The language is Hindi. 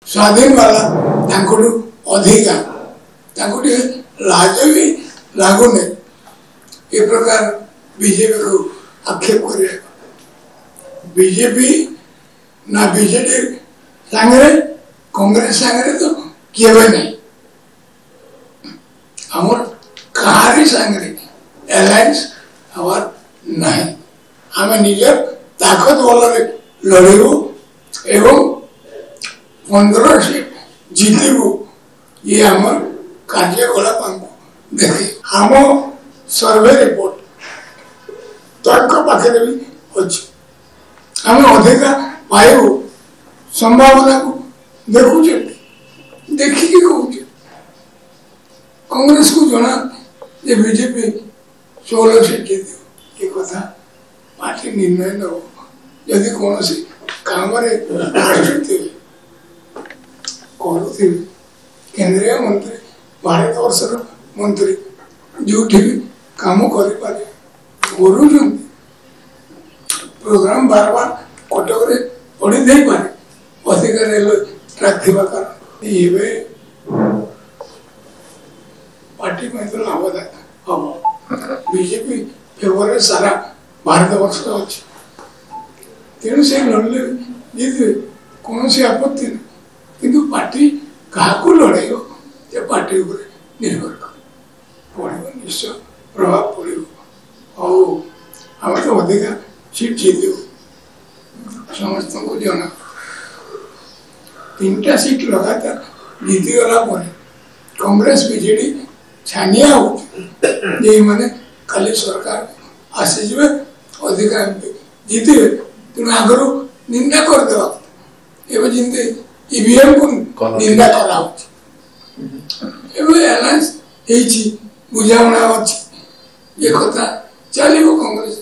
स्वाधीन वाला अधिका लाज भी लगुनि ए प्रकार बीजेपी को आक्षेप कर बीजेपी ना बीजेपी सांगे कांग्रेस सांगे तो किए नहीं आमर कहारी सांगे एलायंस हमार नहीं आम निजर ताकत बल लड़ू एवं 15 सीट जीतबू ये आम कार्यकलाप देखे आम सर्वे रिपोर्ट तो पाखे भी अच्छी आम अधिका पाइबू संभावना को देखुचे देखिकी कहूचे कांग्रेस को जना ये बीजेपी 16 सीट जीत ये कथा पार्टी निर्णय नब जदि कौन सी काम करुवे केंद्रीय मंत्री भारत वर्ष मंत्री जो भी काम कर प्रोग्राम बार बार कटक पढ़ी दे पारे अधिक रेलवे ट्रैक थी कारण ये पार्टी में तो लाभदायक हम बीजेपी फेवर सारा भारत वर्ष अच्छे तेणु से लड़ले जीते कौन सी आपत्ति नहीं किंतु पार्टी क्या लड़ेब ये पार्टी निर्भर पड़ो निश्चय प्रभाव पड़ो आम तो अधिका सीट जीतू समस्त को जना 3टा सीट लगातार जीतीगला कांग्रेस बीजेडी छानिया हो माने खाली सरकार आसीजे अधिका एमपी जीते तेणु आगर निंदा करदेवा एवं जमी ईवीएम को निंदा करा एलायंस बुझाणा अच्छी ये कथा चलो कांग्रेस।